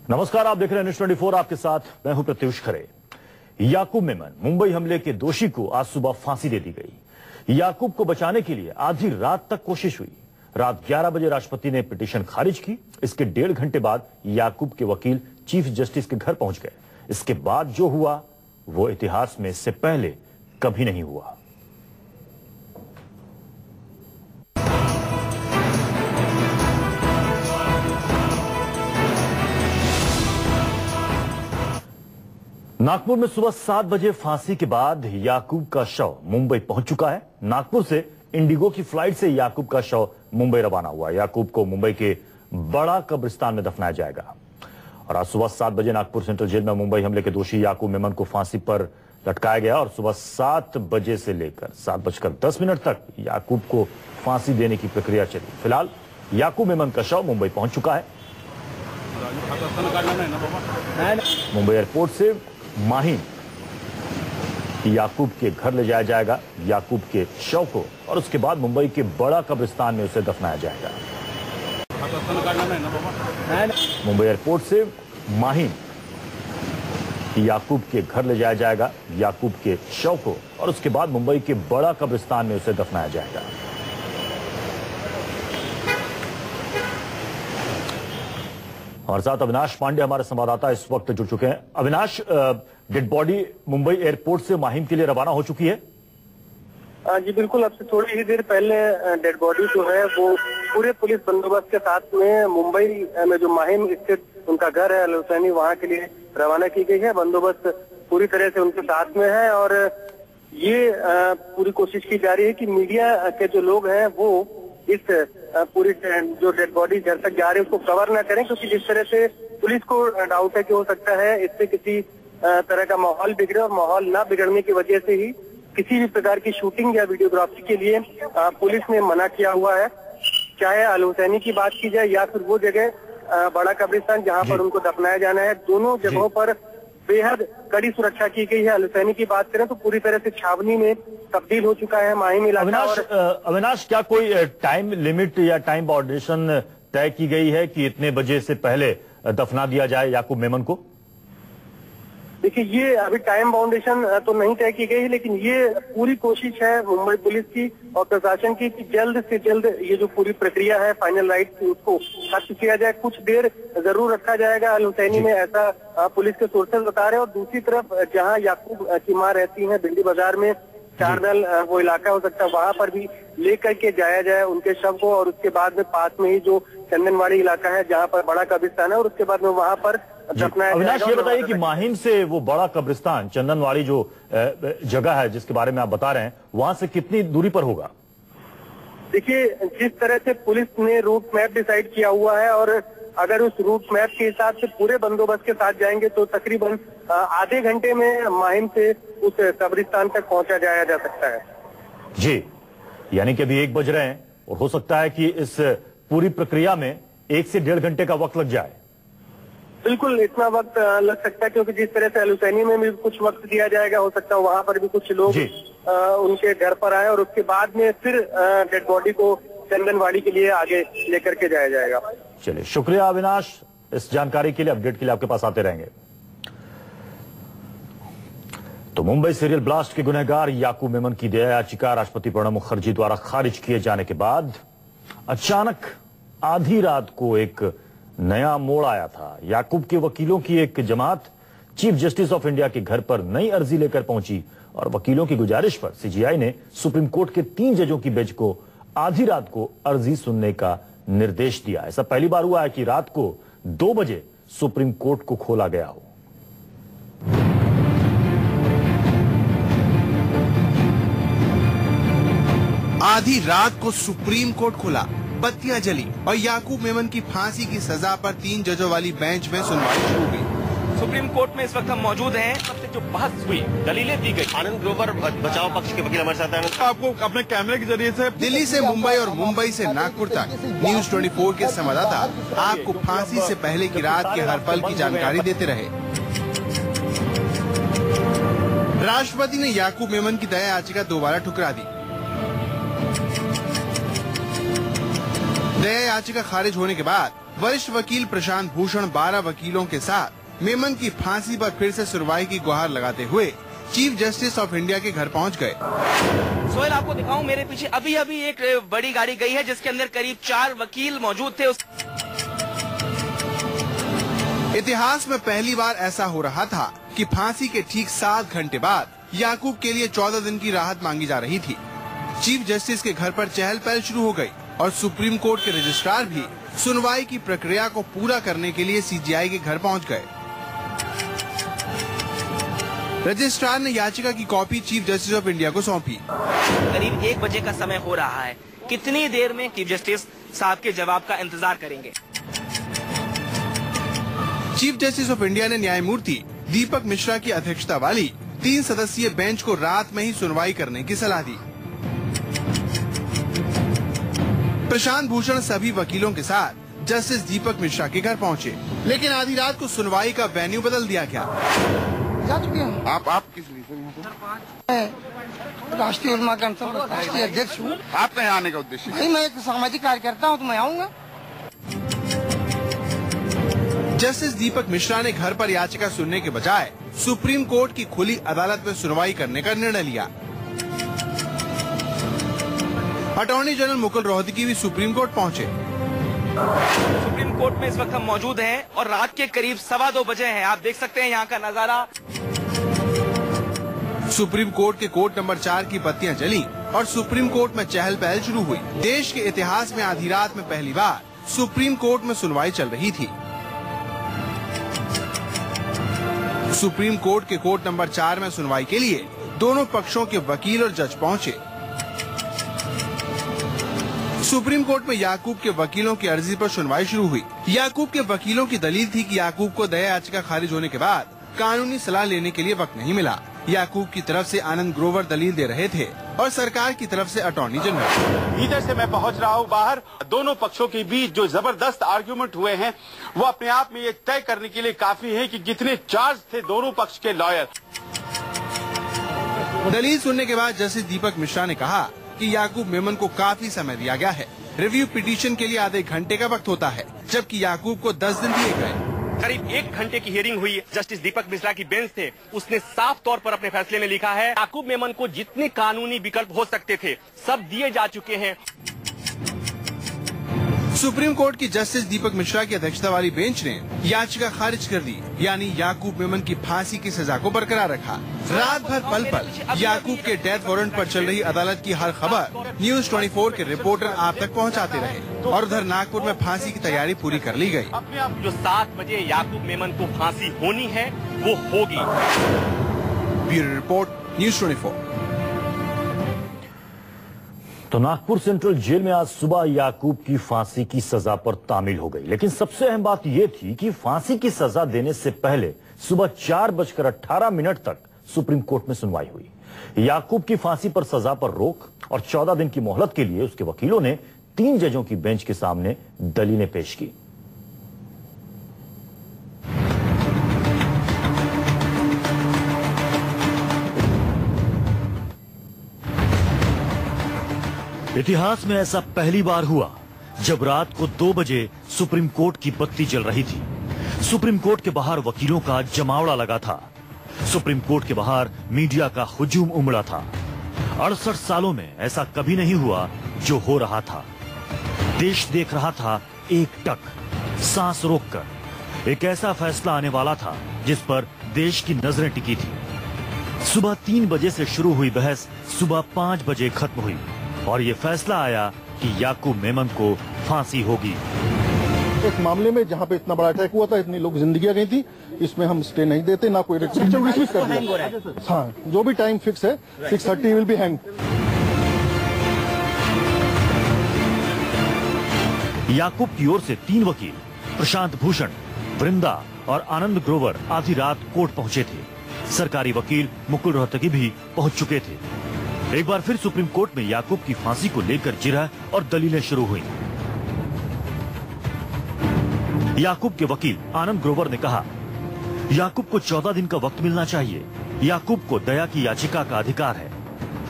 नमस्कार, आप देख रहे हैं न्यूज़ 24। आपके साथ मैं हूं प्रत्युष खरे। याकूब मेमन मुंबई हमले के दोषी को आज सुबह फांसी दे दी गई। याकूब को बचाने के लिए आधी रात तक कोशिश हुई। रात 11 बजे राष्ट्रपति ने पिटीशन खारिज की। इसके 1.5 घंटे बाद याकूब के वकील चीफ जस्टिस के घर पहुंच गए। इसके बाद जो हुआ वो इतिहास में इससे पहले कभी नहीं हुआ। नागपुर में सुबह 7 बजे फांसी के बाद याकूब का शव मुंबई पहुंच चुका है। नागपुर से इंडिगो की फ्लाइट से याकूब का शव मुंबई रवाना हुआ। याकूब को मुंबई के बड़ा कब्रिस्तान में दफनाया जाएगा। और आज सुबह 7 बजे नागपुर सेंट्रल जेल में मुंबई हमले के दोषी याकूब मेमन को फांसी पर लटकाया गया और सुबह 7 बजे से लेकर 7:10 तक याकूब को फांसी देने की प्रक्रिया चली। फिलहाल याकूब मेमन का शव मुंबई पहुंच चुका है। मुंबई एयरपोर्ट से माहिम याकूब के घर ले जाया जाएगा याकूब के शव को, और उसके बाद मुंबई के बड़ा कब्रिस्तान में उसे दफनाया जाएगा। मुंबई एयरपोर्ट से माहिम याकूब के घर ले जाया जाएगा याकूब के शव को, और उसके बाद मुंबई के बड़ा कब्रिस्तान में उसे दफनाया जाएगा। हमारे साथ अविनाश पांडे हमारे संवाददाता इस वक्त जुड़ चुके हैं। Avinash, dead body Mumbai airport से माहिम के लिए रवाना हो चुकी है? जी बिल्कुल, अब से थोड़ी ही देर पहले डेड बॉडी जो है वो पूरे पुलिस बंदोबस्त के साथ में मुंबई में जो माहिम स्थित उनका घर है अल हुसैनी, वहां के लिए रवाना की गई है। बंदोबस्त पूरी तरह से उनके साथ में है और ये पूरी कोशिश की जा रही है कि मीडिया के जो लोग हैं वो इस पूरी जो डेड बॉडी घर तक जा रही है उसको कवर ना करें, क्योंकि जिस तरह से पुलिस को डाउट है कि हो सकता है इससे किसी तरह का माहौल बिगड़े, और माहौल ना बिगड़ने की वजह से ही किसी भी प्रकार की शूटिंग या वीडियोग्राफी के लिए पुलिस ने मना किया हुआ है। चाहे अल हुसैनी की बात की जाए या फिर वो जगह बड़ा कब्रिस्तान जहां पर उनको दफनाया जाना है, दोनों जगहों पर बेहद कड़ी सुरक्षा की गई है। अल हुसैनी की बात करें तो पूरी तरह से छावनी में तब्दील हो चुका है माहिम इलाका। अविनाश, क्या कोई टाइम लिमिट या टाइम बाउंडेशन तय की गई है कि इतने बजे से पहले दफना दिया जाए याकूब मेमन को? देखिए, ये अभी टाइम बाउंडेशन तो नहीं तय की गई, लेकिन ये पूरी कोशिश है मुंबई पुलिस की और प्रशासन की कि जल्द से जल्द ये जो पूरी प्रक्रिया है फाइनल राइट की उसको खत्म किया जाए। कुछ देर जरूर रखा जाएगा अल हुसैनी में, ऐसा पुलिस के सोर्सेज बता रहे हैं। और दूसरी तरफ जहां याकूब की मां रहती है भिंडी बाजार में, चारनल वो इलाका हो सकता है, वहां पर भी लेकर के जाया जाए उनके शव को। और उसके बाद में पास में ही जो चंदनवाड़ी इलाका है जहां पर बड़ा कब्रिस्तान है, और उसके बाद में वहां पर दफनाया। अविनाश, ये बताइए कि माहिम से वो बड़ा कब्रिस्तान चंदनवाड़ी जो जगह है जिसके बारे में आप बता रहे हैं, वहां से कितनी दूरी पर होगा? देखिए, जिस तरह से पुलिस ने रूट मैप डिसाइड किया हुआ है, और अगर उस रूट मैप के हिसाब से पूरे बंदोबस्त के साथ जाएंगे तो तकरीबन आधे घंटे में माहिम से उस कब्रिस्तान तक पहुंचा जाया जा सकता है। जी, यानी कि अभी 1 बज रहे हैं और हो सकता है कि इस पूरी प्रक्रिया में 1 से 1.5 घंटे का वक्त लग जाए। बिल्कुल, इतना वक्त लग सकता है, क्योंकि जिस तरह से अल हुसैनी में भी कुछ वक्त दिया जाएगा, हो सकता है वहां पर भी कुछ लोग उनके घर पर आए और उसके बाद में फिर डेड बॉडी को चंदनवाड़ी के लिए आगे लेकर के जाया जाएगा। चलिए, शुक्रिया अविनाश, इस जानकारी के लिए, अपडेट के लिए आपके पास आते रहेंगे। तो मुंबई सीरियल ब्लास्ट के गुनहगार याकूब मेमन की दया याचिका राष्ट्रपति प्रणब मुखर्जी द्वारा खारिज किए जाने के बाद अचानक आधी रात को एक नया मोड़ आया था। याकूब के वकीलों की एक जमात चीफ जस्टिस ऑफ इंडिया के घर पर नई अर्जी लेकर पहुंची और वकीलों की गुजारिश पर सीजीआई ने सुप्रीम कोर्ट के 3 जजों की बेंच को आधी रात को अर्जी सुनने का निर्देश दिया। ऐसा पहली बार हुआ है कि रात को 2 बजे सुप्रीम कोर्ट को खोला गया हो। आधी रात को सुप्रीम कोर्ट खुला, बत्तियां जली और याकूब मेमन की फांसी की सजा पर 3 जजों वाली बेंच में सुनवाई शुरू हुई। सुप्रीम कोर्ट में इस वक्त हम मौजूद हैं। सबसे जो बहस हुई, दलीलें दी गई। आनंद ग्रोवर बचाव पक्ष के वकील हमारे साथ हैं। आपको अपने कैमरे के जरिए से दिल्ली से मुंबई और मुंबई से नागपुर तक न्यूज़ 24 के संवाददाता आपको फांसी से पहले की रात के हर पल की जानकारी देते रहे। राष्ट्रपति ने याकूब मेमन की दया याचिका दोबारा ठुकरा दी। दया याचिका खारिज होने के बाद वरिष्ठ वकील प्रशांत भूषण 12 वकीलों के साथ मेमन की फांसी पर फिर से सुनवाई की गुहार लगाते हुए चीफ जस्टिस ऑफ इंडिया के घर पहुंच गए। सोहेल, आपको दिखाऊं, मेरे पीछे अभी अभी एक बड़ी गाड़ी गई है जिसके अंदर करीब 4 वकील मौजूद थे। इतिहास में पहली बार ऐसा हो रहा था कि फांसी के ठीक 7 घंटे बाद याकूब के लिए 14 दिन की राहत मांगी जा रही थी। चीफ जस्टिस के घर पर चहल पहल शुरू हो गई और सुप्रीम कोर्ट के रजिस्ट्रार भी सुनवाई की प्रक्रिया को पूरा करने के लिए सीजीआई के घर पहुंच गए। रजिस्ट्रार ने याचिका की copy chief justice of India को सौंपी। करीब 1 बजे का समय हो रहा है। कितनी देर में चीफ जस्टिस साहब के जवाब का इंतजार करेंगे? चीफ जस्टिस ऑफ इंडिया ने न्यायमूर्ति दीपक मिश्रा की अध्यक्षता वाली 3 सदस्यीय बेंच को रात में ही सुनवाई करने की सलाह दी। प्रशांत भूषण सभी वकीलों के साथ जस्टिस दीपक मिश्रा के घर पहुंचे, लेकिन आधी रात को सुनवाई का वेन्यू बदल दिया गया। जा चुके हैं। आप किस लिए? राष्ट्रीय उलमा काउंसिल का राष्ट्रीय अध्यक्ष हूँ। आपका यहाँ आने का उद्देश्य? नहीं, मैं एक सामाजिक कार्यकर्ता हूँ, तो मैं आऊँगा। जस्टिस दीपक मिश्रा ने घर पर याचिका सुनने के बजाय सुप्रीम कोर्ट की खुली अदालत में सुनवाई करने का निर्णय लिया। अटॉर्नी जनरल मुकुल रोहतगी भी सुप्रीम कोर्ट पहुंचे। सुप्रीम कोर्ट में इस वक्त हम मौजूद हैं और रात के करीब 2:15 बजे हैं। आप देख सकते हैं यहाँ का नजारा। सुप्रीम कोर्ट के कोर्ट नंबर 4 की बत्तियां जली और सुप्रीम कोर्ट में चहल पहल शुरू हुई। देश के इतिहास में आधी रात में पहली बार सुप्रीम कोर्ट में सुनवाई चल रही थी। सुप्रीम कोर्ट के कोर्ट नंबर 4 में सुनवाई के लिए दोनों पक्षों के वकील और जज पहुंचे। सुप्रीम कोर्ट में याकूब के वकीलों की अर्जी पर सुनवाई शुरू हुई। याकूब के वकीलों की दलील थी कि याकूब को दया याचिका खारिज होने के बाद कानूनी सलाह लेने के लिए वक्त नहीं मिला। याकूब की तरफ से आनंद ग्रोवर दलील दे रहे थे और सरकार की तरफ से अटॉर्नी जनरल। इधर से मैं पहुंच रहा हूं बाहर। दोनों पक्षों के बीच जो जबरदस्त आर्ग्यूमेंट हुए हैं वो अपने आप में ये तय करने के लिए काफी है कि कितने चार्ज थे दोनों पक्ष के लॉयर। दलील सुनने के बाद जस्टिस दीपक मिश्रा ने कहा कि याकूब मेमन को काफी समय दिया गया है। रिव्यू पिटीशन के लिए आधे घंटे का वक्त होता है, जबकि याकूब को 10 दिन दिए गए। करीब 1 घंटे की हियरिंग हुई। जस्टिस दीपक मिश्रा की बेंच थे, उसने साफ तौर पर अपने फैसले में लिखा है याकूब मेमन को जितने कानूनी विकल्प हो सकते थे सब दिए जा चुके हैं। सुप्रीम कोर्ट की जस्टिस दीपक मिश्रा की अध्यक्षता वाली बेंच ने याचिका खारिज कर दी, यानी याकूब मेमन की फांसी की सजा को बरकरार रखा। रात भर पल पल याकूब के डेथ वारंट पर चल रही अदालत की हर खबर न्यूज 24 के रिपोर्टर आप तक पहुंचाते रहे और उधर नागपुर में फांसी की तैयारी पूरी कर ली गई। अपने आप जो 7 बजे याकूब मेमन को फांसी होनी है वो होगी। Bureau report, news 24। तो नागपुर सेंट्रल जेल में आज सुबह याकूब की फांसी की सजा पर तामील हो गई, लेकिन सबसे अहम बात यह थी कि फांसी की सजा देने से पहले सुबह 4:18 तक सुप्रीम कोर्ट में सुनवाई हुई। याकूब की फांसी पर सजा पर रोक और 14 दिन की मोहलत के लिए उसके वकीलों ने 3 जजों की बेंच के सामने दलीलें पेश की। इतिहास में ऐसा पहली बार हुआ जब रात को 2 बजे सुप्रीम कोर्ट की बत्ती जल रही थी। सुप्रीम कोर्ट के बाहर वकीलों का जमावड़ा लगा था। सुप्रीम कोर्ट के बाहर मीडिया का हुजूम उमड़ा था। 68 सालों में ऐसा कभी नहीं हुआ जो हो रहा था। देश देख रहा था एकटक, सांस रोककर। एक ऐसा फैसला आने वाला था जिस पर देश की नजरें टिकी थी। सुबह 3 बजे से शुरू हुई बहस सुबह 5 बजे खत्म हुई और ये फैसला आया कि याकूब मेमन को फांसी होगी। इस मामले में जहां पे इतना बड़ा अटैक हुआ था, इतनी लोग जिंदगियां गई थी, इसमें हम स्टे नहीं देते, ना कोई डिसमिस कर दिया। हाँ, जो भी टाइम फिक्स है 6:30 विल बी हैंग। याकूब की ओर से 3 वकील प्रशांत भूषण, वृंदा और आनंद ग्रोवर आधी रात कोर्ट पहुंचे थे। सरकारी वकील मुकुल रोहतगी भी पहुंच चुके थे। एक बार फिर सुप्रीम कोर्ट में याकूब की फांसी को लेकर जिरह और दलीलें शुरू हुई। याकूब के वकील आनंद ग्रोवर ने कहा, याकूब को 14 दिन का वक्त मिलना चाहिए। याकूब को दया की याचिका का अधिकार है।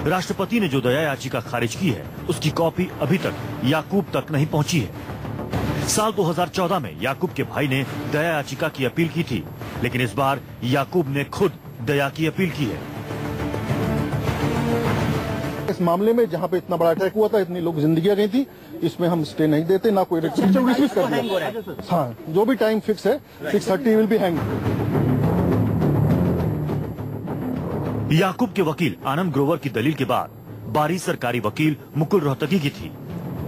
राष्ट्रपति ने जो दया याचिका खारिज की है उसकी कॉपी अभी तक याकूब तक नहीं पहुंची है। साल 2014 में याकूब के भाई ने दया याचिका की अपील की थी, लेकिन इस बार याकूब ने खुद दया की अपील की है। इस मामले में जहां पे इतना बड़ा अटैक हुआ था, इतनी लोग जिंदगियां गई थी, इसमें हम स्टे नहीं देते, ना कोई रिस्ट्रिक्शन कर दिया। हाँ, जो भी टाइम फिक्स है 6:30 विल बी हैंग। याकूब के वकील आनंद ग्रोवर की दलील के बाद बारी सरकारी वकील मुकुल रोहतगी की थी।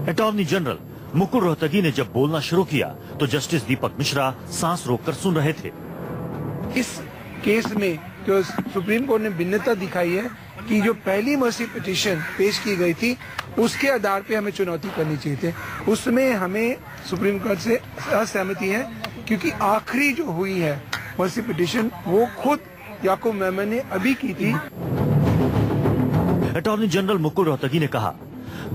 अटॉर्नी जनरल मुकुल रोहतगी ने जब बोलना शुरू किया तो जस्टिस दीपक मिश्रा सांस रोककर सुन रहे थे। इस केस में जो सुप्रीम कोर्ट ने भिन्नता दिखाई है कि जो पहली मर्सी पिटीशन पेश की गई थी उसके आधार पे हमें चुनौती करनी चाहिए थी, उसमें हमें सुप्रीम कोर्ट से असहमति है, क्योंकि आखिरी जो हुई है मर्सी पिटीशन वो खुद याकूब मेमन ने अभी की थी। अटॉर्नी जनरल मुकुल रोहतगी ने कहा,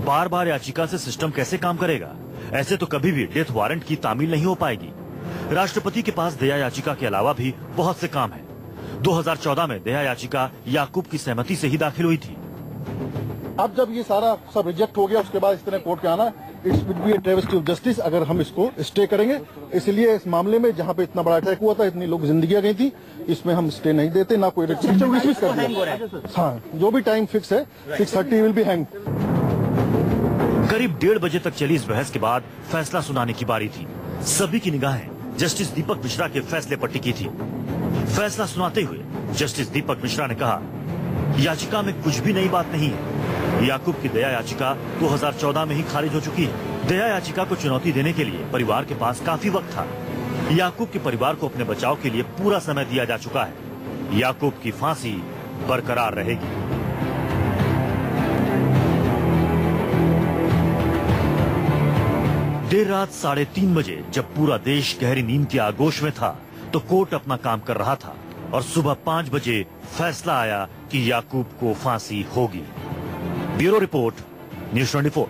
बार बार याचिका से सिस्टम कैसे काम करेगा? ऐसे तो कभी भी डेथ वारंट की तामील नहीं हो पाएगी। राष्ट्रपति के पास दया याचिका के अलावा भी बहुत से काम है। 2014 में दया याचिका याकूब की सहमति से ही दाखिल हुई थी। अब जब ये सारा सब रिजेक्ट हो गया, उसके बाद इस तरह कोर्ट के आना, it's will be A travesty of justice अगर हम इसको स्टे करेंगे। इसलिए इस मामले में जहां पे इतना बड़ा अटैक हुआ था, इतनी लोग जिंदगियां गई थी, इसमें हम स्टे नहीं देते, ना कोई रिस्ट्रिक्शन कर दिया। हाँ, जो भी टाइम फिक्स है 6:30 विल बी हैंग। करीब 1:30 बजे तक चली इस बहस के बाद फैसला सुनाने की बारी थी। सभी की निगाहें जस्टिस दीपक मिश्रा के फैसले पर टिकी थी। फैसला सुनाते हुए जस्टिस दीपक मिश्रा ने कहा, याचिका में कुछ भी नई बात नहीं है। याकूब की दया याचिका 2014 में ही खारिज हो चुकी है। दया याचिका को चुनौती देने के लिए परिवार के पास काफी वक्त था। याकूब के परिवार को अपने बचाव के लिए पूरा समय दिया जा चुका है। याकूब की फांसी बरकरार रहेगी। देर रात 3:30 बजे जब पूरा देश गहरी नींद की आगोश में था तो कोर्ट अपना काम कर रहा था और सुबह 5 बजे फैसला आया कि याकूब को फांसी होगी। Bureau report, news 24।